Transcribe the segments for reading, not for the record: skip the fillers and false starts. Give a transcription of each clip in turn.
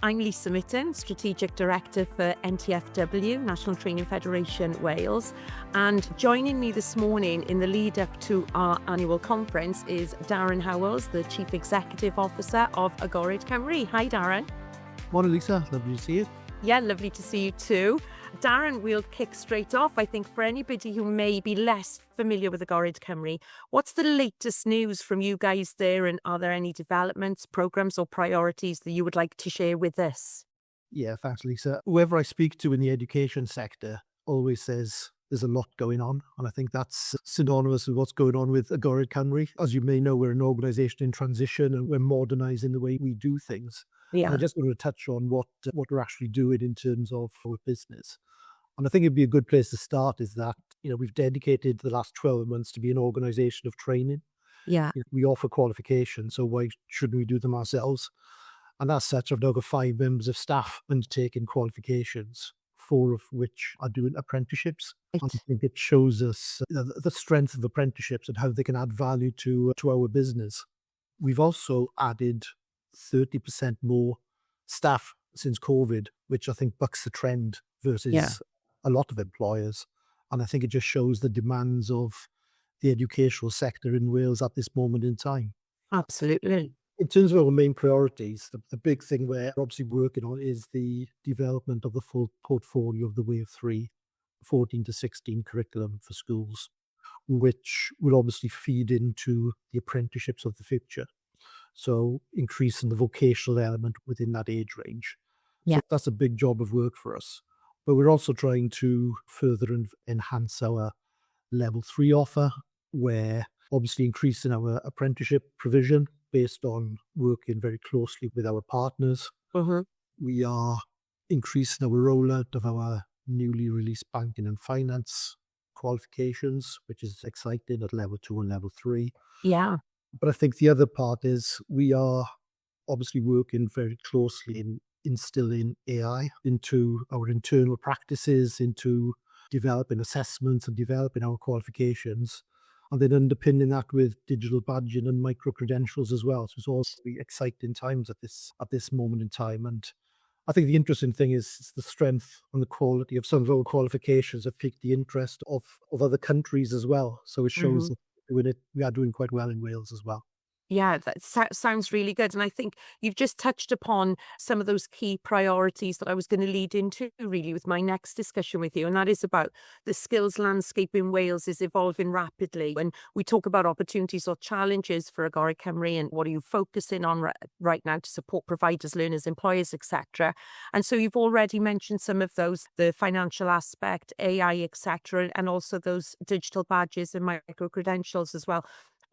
I'm Lisa Mitten, Strategic Director for NTFW, National Training Federation Wales. And joining me this morning in the lead up to our annual conference is Darren Howells, the Chief Executive Officer of Agored Cymru. Hi, Darren. Morning, Lisa. Lovely to see you. Yeah, lovely to see you too. Darren, we'll kick straight off. I think for anybody who may be less familiar with Agored Cymru, what's the latest news from you guys there, and are there any developments, programmes or priorities that you would like to share with us? Yeah, thanks, Lisa. Whoever I speak to in the education sector always says there's a lot going on, and I think that's synonymous with what's going on with Agored Cymru. As you may know, we're an organisation in transition and we're modernising the way we do things. Yeah. And I just want to touch on what we're actually doing in terms of our business. And I think it'd be a good place to start is that, we've dedicated the last 12 months to be an organisation of training. Yeah. We offer qualifications, so why shouldn't we do them ourselves? And as such, I've now got 5 members of staff undertaking qualifications, 4 of which are doing apprenticeships. Right. And I think it shows us the strength of apprenticeships and how they can add value to our business. We've also added 30% more staff since COVID, which I think bucks the trend versus a lot of employers. And I think it just shows the demands of the educational sector in Wales at this moment in time. Absolutely. In terms of our main priorities, the big thing we're obviously working on is the development of the full portfolio of the Wave 3, 14 to 16 curriculum for schools, which will obviously feed into the apprenticeships of the future. So increasing the vocational element within that age range. Yeah. So that's a big job of work for us. But we're also trying to further enhance our level 3 offer, where obviously increasing our apprenticeship provision based on working very closely with our partners. Mm-hmm. We are increasing our rollout of our newly released banking and finance qualifications, which is exciting at level 2 and level 3. Yeah. But I think the other part is we are obviously working very closely in instilling AI into our internal practices, into developing assessments and developing our qualifications, and then underpinning that with digital badging and micro-credentials as well. So it's all really exciting times at this moment in time. And I think the interesting thing is the strength and the quality of some of our qualifications have piqued the interest of other countries as well. So it shows that we are doing quite well in Wales as well. Yeah, that sounds really good. And I think you've just touched upon some of those key priorities that I was going to lead into really with my next discussion with you. And that is about the skills landscape in Wales is evolving rapidly. When we talk about opportunities or challenges for Agored Cymru and what are you focusing on right now to support providers, learners, employers, etc. And so you've already mentioned some of those, the financial aspect, AI, etc., and also those digital badges and micro-credentials as well.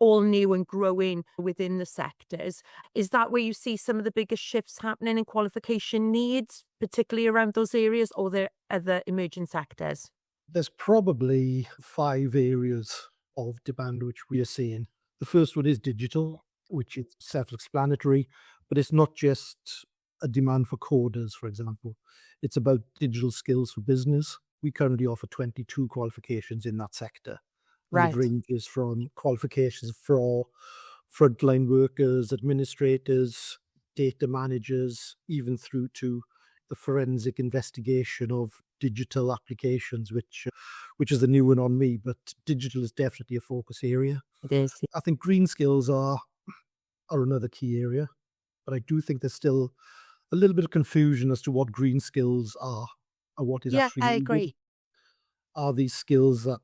All new and growing within the sectors. Is that where you see some of the biggest shifts happening in qualification needs, particularly around those areas, or there are other emerging sectors? There's probably 5 areas of demand which we are seeing. The first one is digital, which is self-explanatory, but it's not just a demand for coders, for example. It's about digital skills for business. We currently offer 22 qualifications in that sector. Right. It ranges from qualifications for frontline workers, administrators, data managers, even through to the forensic investigation of digital applications, which is a new one on me, but digital is definitely a focus area. It is. I think green skills are another key area, but I do think there's still a little bit of confusion as to what green skills are and what is actually I needed. agree. Are these skills that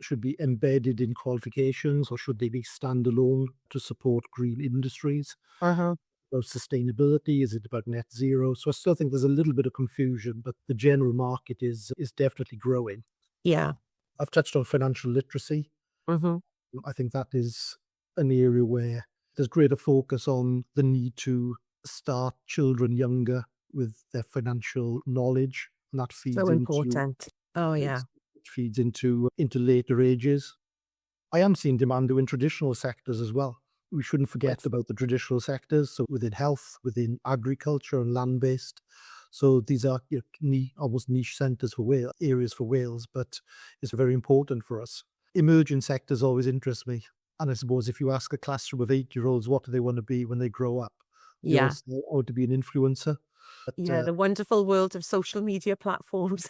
should be embedded in qualifications, or should they be standalone to support green industries? About sustainability, is it about net zero? So I still think there's a little bit of confusion, but the general market is definitely growing. Yeah. I've touched on financial literacy. I think that is an area where there's greater focus on the need to start children younger with their financial knowledge, and that feeds So important. feeds into later ages. I am seeing demand in traditional sectors as well. We shouldn't forget about the traditional sectors. So within health, within agriculture and land-based. So these are almost niche centres for Wales, areas for Wales, but it's very important for us. Emerging sectors always interest me. And I suppose if you ask a classroom of 8-year-olds what do they want to be when they grow up, they all say, to be an influencer. But Yeah, the wonderful world of social media platforms.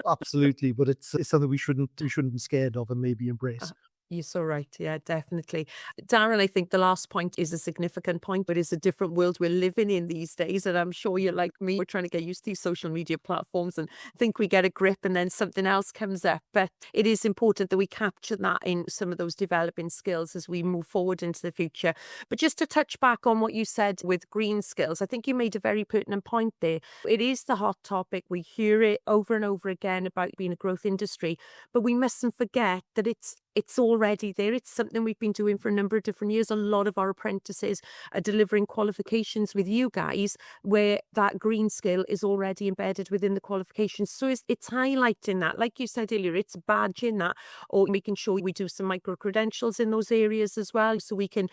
absolutely, but it's something we shouldn't be scared of and maybe Uh, embrace. You're so right. Yeah, definitely. Darren, I think the last point is a significant point, but it's a different world we're living in these days. And I'm sure you're like me. We're trying to get used to these social media platforms and think we get a grip and then something else comes up. But it is important that we capture that in some of those developing skills as we move forward into the future. But just to touch back on what you said with green skills, I think you made a very pertinent point there. It is the hot topic. We hear it over and over again about being a growth industry. But we mustn't forget that it's already there. It's something we've been doing for a number of different years. A lot of our apprentices are delivering qualifications with you guys where that green skill is already embedded within the qualifications. So it's highlighting that. Like you said earlier, it's badging that or making sure we do some micro credentials in those areas as well so we can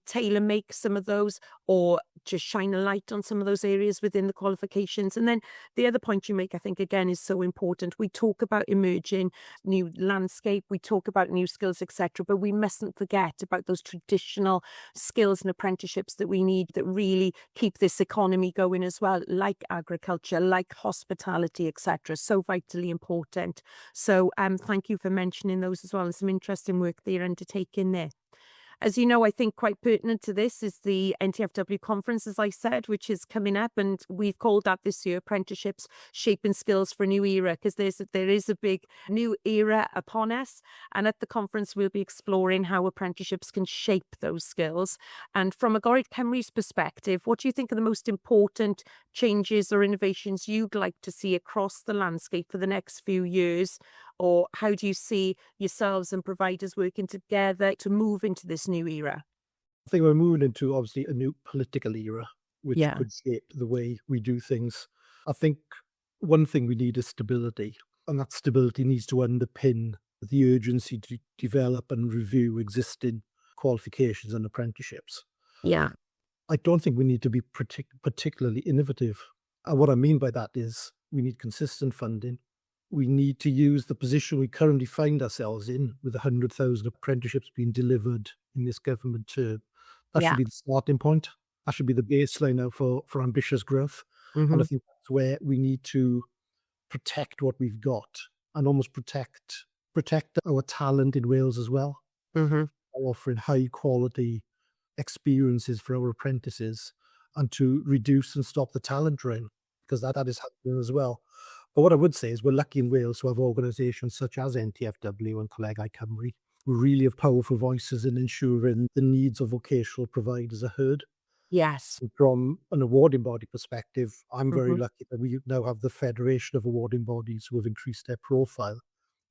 tailor make some of those or just shine a light on some of those areas within the qualifications. And then the other point you make, I think, again, is so important. We talk about emerging new landscape, we talk about new skills, etc. But we mustn't forget about those traditional skills and apprenticeships that we need that really keep this economy going as well, like agriculture, like hospitality, etc. So vitally important. So thank you for mentioning those as well, and some interesting work that you're undertaking there. As you know, I think quite pertinent to this is the NTFW conference, as I said, which is coming up. And we've called that this year Apprenticeships Shaping Skills for a New Era, because there is a big new era upon us. And at the conference, we'll be exploring how apprenticeships can shape those skills. And from Agored Cymru's perspective, what do you think are the most important changes or innovations you'd like to see across the landscape for the next few years? Or how do you see yourselves and providers working together to move into this new era? I think we're moving into obviously a new political era, which Yeah. could shape the way we do things. I think one thing we need is stability, and that stability needs to underpin the urgency to develop and review existing qualifications and apprenticeships. Yeah. I don't think we need to be particularly innovative. And what I mean by that is we need consistent funding. We need to use the position we currently find ourselves in with 100,000 apprenticeships being delivered in this government term. That should Yeah. be the starting point. That should be the baseline now for ambitious growth. And I Hmm. think that's where we need to protect what we've got and almost protect our talent in Wales as well, Hmm. by offering high quality experiences for our apprentices and to reduce and stop the talent drain because that is happening as well. But what I would say is we're lucky in Wales to have organisations such as NTFW and Coleg Cymru who really have powerful voices in ensuring the needs of vocational providers are heard. Yes. From an awarding body perspective, I'm very Hmm. lucky that we now have the Federation of Awarding Bodies who have increased their profile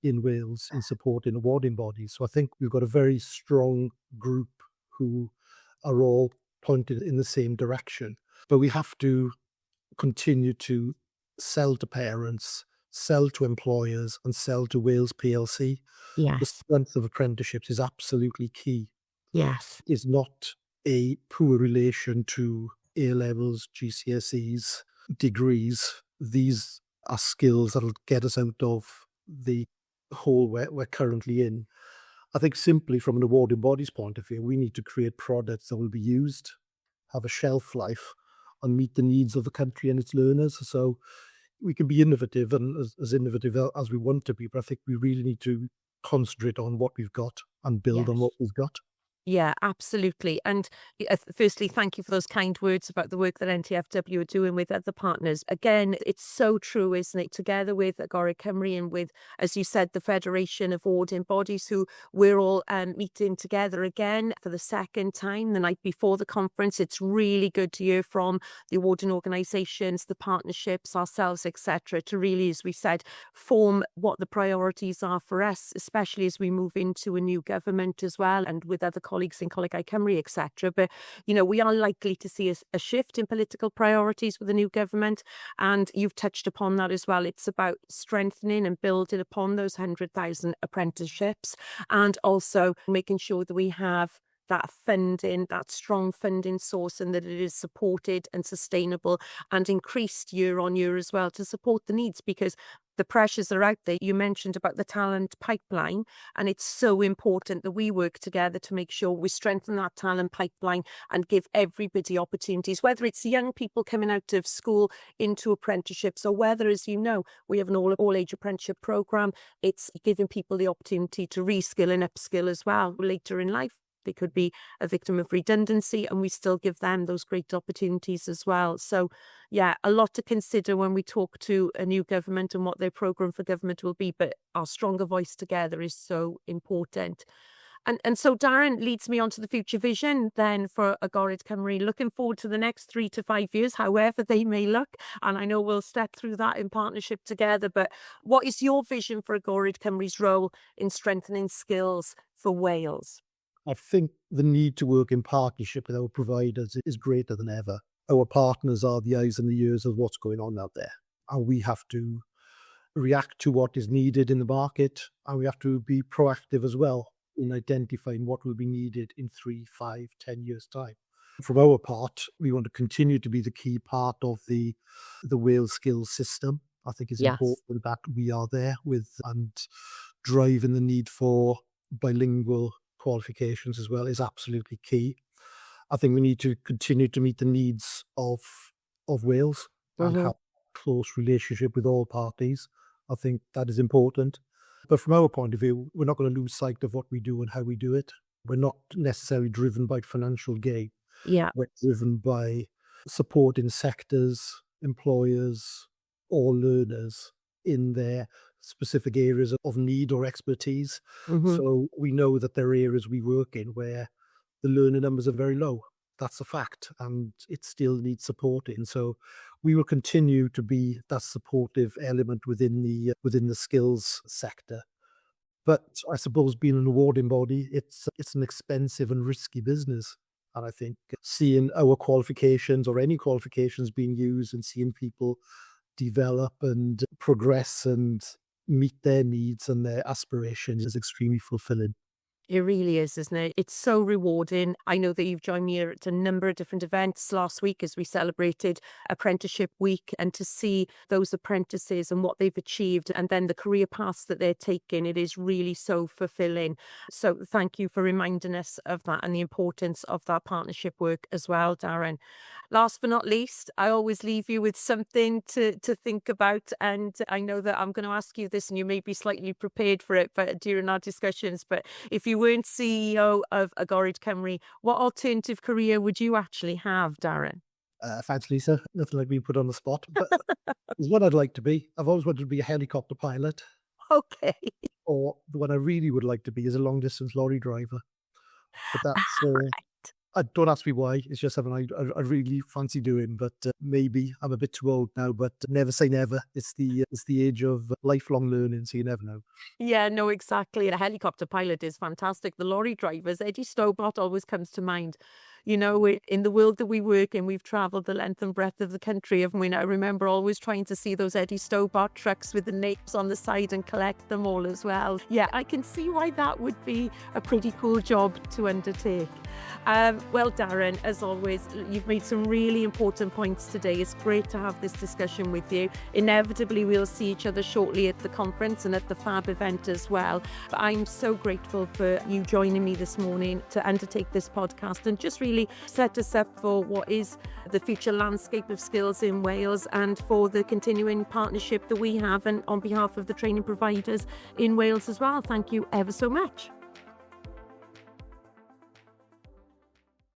in Wales in supporting awarding bodies. So I think we've got a very strong group who are all pointed in the same direction. But we have to continue to sell to parents, sell to employers, and sell to Wales PLC. The Yes. strength of apprenticeships is absolutely key. Yes. Is not a poor relation to A levels, GCSEs, degrees. These are skills that'll get us out of the hole we're currently in. I think simply from an awarding body's point of view, we need to create products that will be used, have a shelf life, and meet the needs of the country and its learners. So we can be innovative and as innovative as we want to be, but I think we really need to concentrate on what we've got and build on what Yes. we've got. Yeah, absolutely. And firstly, thank you for those kind words about the work that NTFW are doing with other partners. Again, it's so true, isn't it? Together with Agored Cymru and with, as you said, the Federation of Awarding Bodies, who we're all meeting together again for the second time the night before the conference. It's really good to hear from the awarding organisations, the partnerships, ourselves, etc., to really, as we said, form what the priorities are for us, especially as we move into a new government as well and with other colleagues in Coleg Cymru, etc. But, we are likely to see a shift in political priorities with the new government. And you've touched upon that as well. It's about strengthening and building upon those 100,000 apprenticeships and also making sure that we have that funding, that strong funding source, and that it is supported and sustainable and increased year on year as well to support the needs. Because the pressures are out there. You mentioned about the talent pipeline, and it's so important that we work together to make sure we strengthen that talent pipeline and give everybody opportunities, whether it's young people coming out of school into apprenticeships, or whether, as you know, we have an all-age apprenticeship program. It's giving people the opportunity to reskill and upskill as well later in life. They could be a victim of redundancy, and we still give them those great opportunities as well. So, yeah, a lot to consider when we talk to a new government and what their programme for government will be. But our stronger voice together is so important. And so Darren leads me on to the future vision then for Agored Cymru. Looking forward to the next 3 to 5 years, however they may look. And I know we'll step through that in partnership together. But what is your vision for Agored Cymru's role in strengthening skills for Wales? I think the need to work in partnership with our providers is greater than ever. Our partners are the eyes and the ears of what's going on out there. And we have to react to what is needed in the market. And we have to be proactive as well in identifying what will be needed in 3, 5, 10 years' time. From our part, we want to continue to be the key part of the Wales skills system. I think it's important that we are there with and driving the need for bilingual qualifications as well is absolutely key. I think we need to continue to meet the needs of Wales and have a close relationship with all parties. I think that is important. But from our point of view, we're not going to lose sight of what we do and how we do it. We're not necessarily driven by financial gain. Yeah. We're driven by supporting sectors, employers, or learners in their specific areas of need or expertise. So we know that there are areas we work in where the learner numbers are very low. That's a fact, and it still needs supporting. So we will continue to be that supportive element within the skills sector. But I suppose being an awarding body, it's an expensive and risky business. And I think seeing our qualifications or any qualifications being used and seeing people develop and progress and meet their needs and their aspirations is extremely fulfilling. It really is, isn't it? It's so rewarding. I know that you've joined me at a number of different events last week as we celebrated Apprenticeship Week, and to see those apprentices and what they've achieved and then the career paths that they're taking, it is really so fulfilling. So thank you for reminding us of that and the importance of that partnership work as well, Darren. Last but not least, I always leave you with something to think about. And I know that I'm going to ask you this and you may be slightly prepared for it but during our discussions. But if you weren't CEO of Agored Cymru, what alternative career would you actually have, Darren? Thanks, Lisa. Nothing like being put on the spot. But it's what I'd like to be. I've always wanted to be a helicopter pilot. Okay. Or what I really would like to be is a long-distance lorry driver. But that's... Right. don't ask me why. It's just something I really fancy doing, but maybe I'm a bit too old now. But never say never. It's the age of lifelong learning, so you never know. Yeah, no, exactly. And a helicopter pilot is fantastic. The lorry drivers, Eddie Stobart always comes to mind. You know, in the world that we work in, we've travelled the length and breadth of the country, haven't we? And I remember always trying to see those Eddie Stobart trucks with the names on the side and collect them all as well. Yeah, I can see why that would be a pretty cool job to undertake. Well, Darren, as always, you've made some really important points today. It's great to have this discussion with you. Inevitably, we'll see each other shortly at the conference and at the FAB event as well. But I'm so grateful for you joining me this morning to undertake this podcast and just really set us up for what is the future landscape of skills in Wales and for the continuing partnership that we have and on behalf of the training providers in Wales as well. Thank you ever so much.